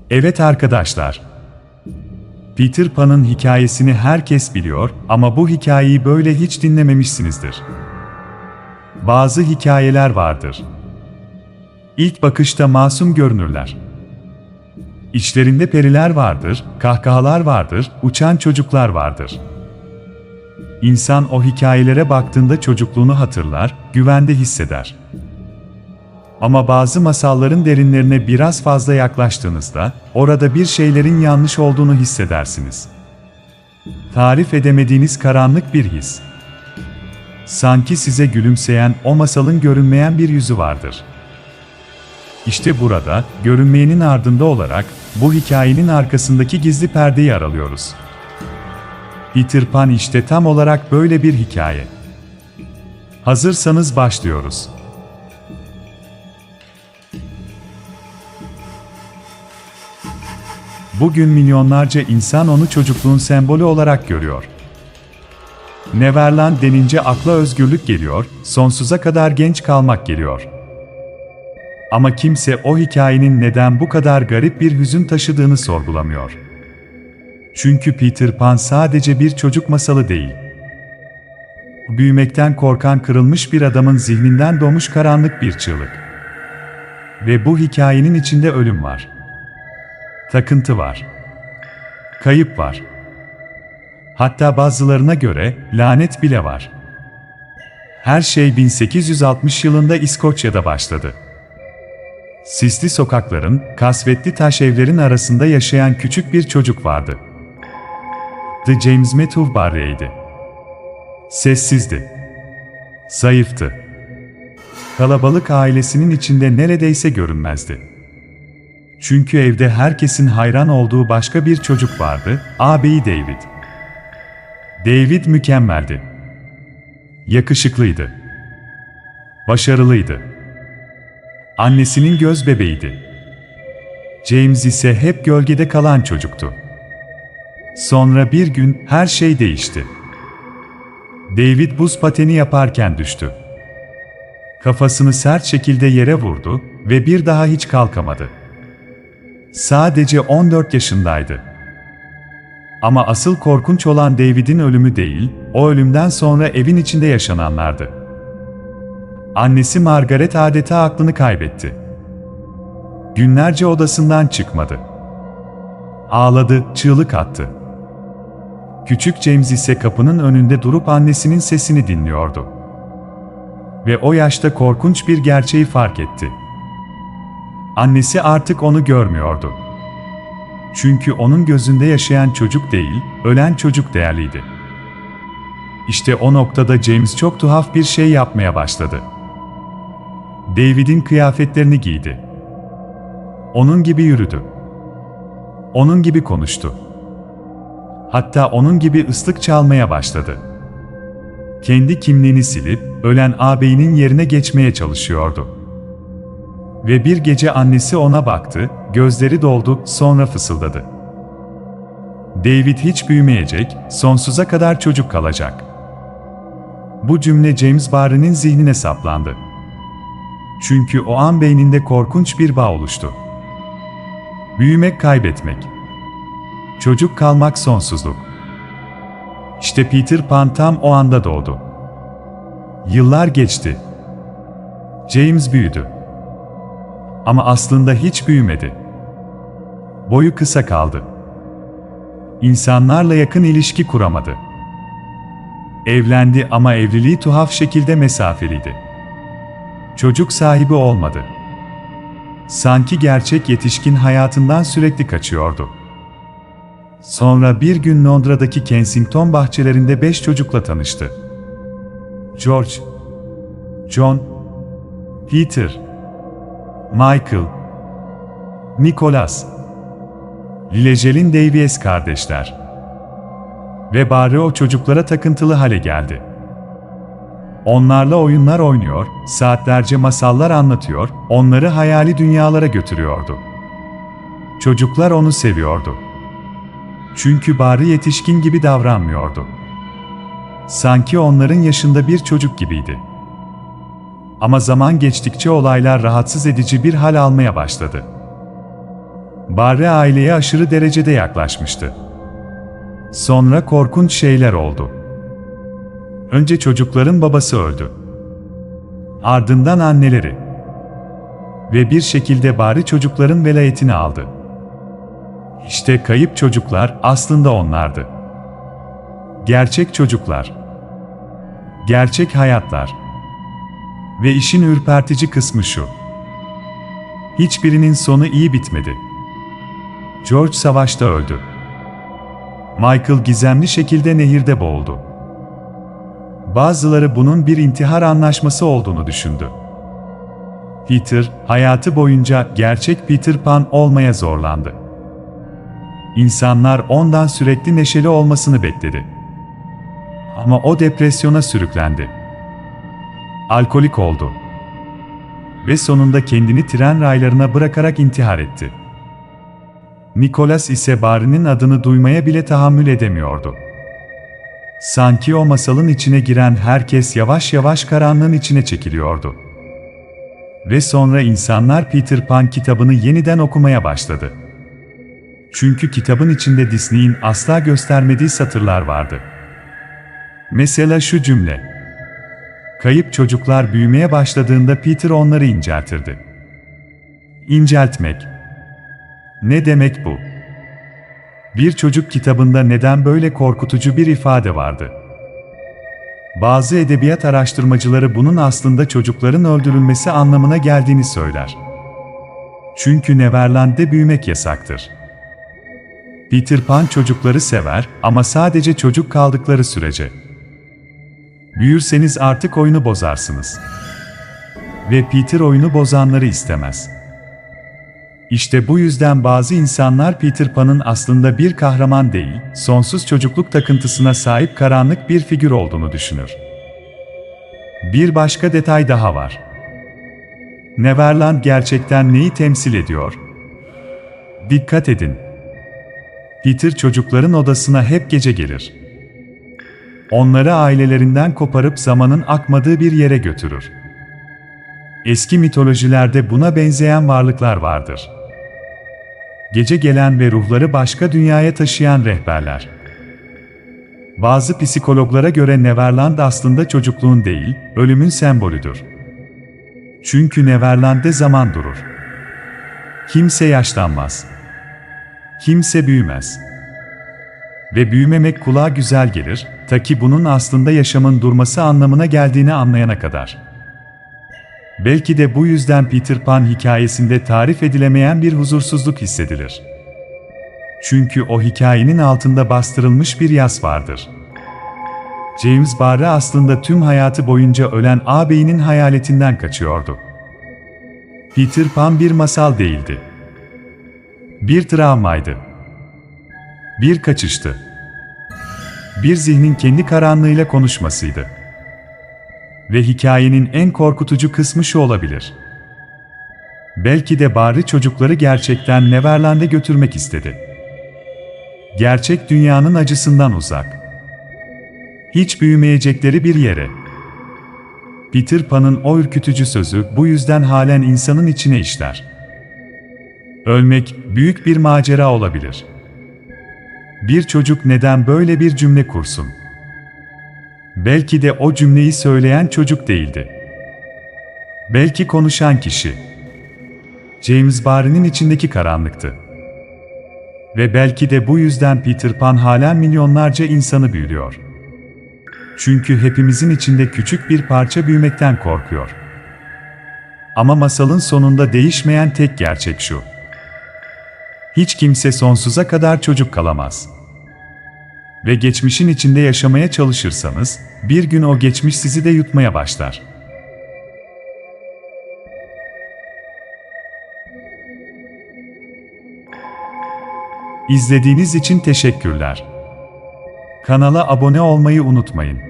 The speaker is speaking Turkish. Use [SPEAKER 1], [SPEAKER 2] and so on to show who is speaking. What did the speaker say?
[SPEAKER 1] Evet arkadaşlar. Peter Pan'ın hikayesini herkes biliyor ama bu hikayeyi böyle hiç dinlememişsinizdir. Bazı hikayeler vardır. İlk bakışta masum görünürler. İçlerinde periler vardır, kahkahalar vardır, uçan çocuklar vardır. İnsan o hikayelere baktığında çocukluğunu hatırlar, güvende hisseder. Ama bazı masalların derinlerine biraz fazla yaklaştığınızda, orada bir şeylerin yanlış olduğunu hissedersiniz. Tarif edemediğiniz karanlık bir his. Sanki size gülümseyen o masalın görünmeyen bir yüzü vardır. İşte burada, görünmeyenin ardında olarak, bu hikayenin arkasındaki gizli perdeyi aralıyoruz. Peter Pan işte tam olarak böyle bir hikaye. Hazırsanız başlıyoruz. Bugün milyonlarca insan onu çocukluğun sembolü olarak görüyor. Neverland denince akla özgürlük geliyor, sonsuza kadar genç kalmak geliyor. Ama kimse o hikayenin neden bu kadar garip bir hüzün taşıdığını sorgulamıyor. Çünkü Peter Pan sadece bir çocuk masalı değil. Büyümekten korkan kırılmış bir adamın zihninden doğmuş karanlık bir çığlık. Ve bu hikayenin içinde ölüm var. Takıntı var. Kayıp var. Hatta bazılarına göre lanet bile var. Her şey 1860 yılında İskoçya'da başladı. Sisli sokakların, kasvetli taş evlerin arasında yaşayan küçük bir çocuk vardı. The James Matthew Barrie'ydi. Sessizdi. Zayıftı. Kalabalık ailesinin içinde neredeyse görünmezdi. Çünkü evde herkesin hayran olduğu başka bir çocuk vardı, ağabeyi David. David mükemmeldi. Yakışıklıydı. Başarılıydı. Annesinin göz bebeğiydi. James ise hep gölgede kalan çocuktu. Sonra bir gün her şey değişti. David buz pateni yaparken düştü. Kafasını sert şekilde yere vurdu ve bir daha hiç kalkamadı. Sadece 14 yaşındaydı. Ama asıl korkunç olan David'in ölümü değil, o ölümden sonra evin içinde yaşananlardı. Annesi Margaret adeta aklını kaybetti. Günlerce odasından çıkmadı. Ağladı, çığlık attı. Küçük James ise kapının önünde durup annesinin sesini dinliyordu. Ve o yaşta korkunç bir gerçeği fark etti. Annesi artık onu görmüyordu. Çünkü onun gözünde yaşayan çocuk değil, ölen çocuk değerliydi. İşte o noktada James çok tuhaf bir şey yapmaya başladı. David'in kıyafetlerini giydi. Onun gibi yürüdü. Onun gibi konuştu. Hatta onun gibi ıslık çalmaya başladı. Kendi kimliğini silip, ölen ağabeyinin yerine geçmeye çalışıyordu. Ve bir gece annesi ona baktı, gözleri doldu, sonra fısıldadı. David hiç büyümeyecek, sonsuza kadar çocuk kalacak. Bu cümle James Barrie'nin zihnine saplandı. Çünkü o an beyninde korkunç bir bağ oluştu. Büyümek kaybetmek. Çocuk kalmak sonsuzluk. İşte Peter Pan tam o anda doğdu. Yıllar geçti. James büyüdü. Ama aslında hiç büyümedi. Boyu kısa kaldı. İnsanlarla yakın ilişki kuramadı. Evlendi ama evliliği tuhaf şekilde mesafeliydi. Çocuk sahibi olmadı. Sanki gerçek yetişkin hayatından sürekli kaçıyordu. Sonra bir gün Londra'daki Kensington bahçelerinde 5 çocukla tanıştı. George, John, Peter, Michael, Nicholas, Lilejelin Davies kardeşler. Ve Barrie o çocuklara takıntılı hale geldi. Onlarla oyunlar oynuyor, saatlerce masallar anlatıyor, onları hayali dünyalara götürüyordu. Çocuklar onu seviyordu. Çünkü Barrie yetişkin gibi davranmıyordu. Sanki onların yaşında bir çocuk gibiydi. Ama zaman geçtikçe olaylar rahatsız edici bir hal almaya başladı. Barry aileye aşırı derecede yaklaşmıştı. Sonra korkunç şeyler oldu. Önce çocukların babası öldü. Ardından anneleri. Ve bir şekilde Barry çocukların velayetini aldı. İşte kayıp çocuklar aslında onlardı. Gerçek çocuklar. Gerçek hayatlar. Ve işin ürpertici kısmı şu. Hiçbirinin sonu iyi bitmedi. George savaşta öldü. Michael gizemli şekilde nehirde boğuldu. Bazıları bunun bir intihar anlaşması olduğunu düşündü. Peter, hayatı boyunca gerçek Peter Pan olmaya zorlandı. İnsanlar ondan sürekli neşeli olmasını bekledi. Ama o depresyona sürüklendi. Alkolik oldu. Ve sonunda kendini tren raylarına bırakarak intihar etti. Nicholas ise Barry'nin adını duymaya bile tahammül edemiyordu. Sanki o masalın içine giren herkes yavaş yavaş karanlığın içine çekiliyordu. Ve sonra insanlar Peter Pan kitabını yeniden okumaya başladı. Çünkü kitabın içinde Disney'in asla göstermediği satırlar vardı. Mesela şu cümle. Kayıp çocuklar büyümeye başladığında Peter onları inceltirdi. İnceltmek. Ne demek bu? Bir çocuk kitabında neden böyle korkutucu bir ifade vardı? Bazı edebiyat araştırmacıları bunun aslında çocukların öldürülmesi anlamına geldiğini söyler. Çünkü Neverland'de büyümek yasaktır. Peter Pan çocukları sever ama sadece çocuk kaldıkları sürece. Büyürseniz artık oyunu bozarsınız. Ve Peter oyunu bozanları istemez. İşte bu yüzden bazı insanlar Peter Pan'ın aslında bir kahraman değil, sonsuz çocukluk takıntısına sahip karanlık bir figür olduğunu düşünür. Bir başka detay daha var. Neverland gerçekten neyi temsil ediyor? Dikkat edin. Peter çocukların odasına hep gece gelir. Onları ailelerinden koparıp zamanın akmadığı bir yere götürür. Eski mitolojilerde buna benzeyen varlıklar vardır. Gece gelen ve ruhları başka dünyaya taşıyan rehberler. Bazı psikologlara göre Neverland aslında çocukluğun değil, ölümün sembolüdür. Çünkü Neverland'de zaman durur. Kimse yaşlanmaz. Kimse büyümez. Ve büyümemek kulağa güzel gelir, ta ki bunun aslında yaşamın durması anlamına geldiğini anlayana kadar. Belki de bu yüzden Peter Pan hikayesinde tarif edilemeyen bir huzursuzluk hissedilir. Çünkü o hikayenin altında bastırılmış bir yas vardır. James Barry aslında tüm hayatı boyunca ölen ağabeyinin hayaletinden kaçıyordu. Peter Pan bir masal değildi. Bir travmaydı. Bir kaçıştı. Bir zihnin kendi karanlığıyla konuşmasıydı. Ve hikayenin en korkutucu kısmı şu olabilir. Belki de Barry çocukları gerçekten Neverland'e götürmek istedi. Gerçek dünyanın acısından uzak. Hiç büyümeyecekleri bir yere. Peter Pan'ın o ürkütücü sözü bu yüzden halen insanın içine işler. Ölmek büyük bir macera olabilir. Bir çocuk neden böyle bir cümle kursun? Belki de o cümleyi söyleyen çocuk değildi. Belki konuşan kişi. James Barry'nin içindeki karanlıktı. Ve belki de bu yüzden Peter Pan halen milyonlarca insanı büyülüyor. Çünkü hepimizin içinde küçük bir parça büyümekten korkuyor. Ama masalın sonunda değişmeyen tek gerçek şu. Hiç kimse sonsuza kadar çocuk kalamaz. Ve geçmişin içinde yaşamaya çalışırsanız, bir gün o geçmiş sizi de yutmaya başlar. İzlediğiniz için teşekkürler. Kanala abone olmayı unutmayın.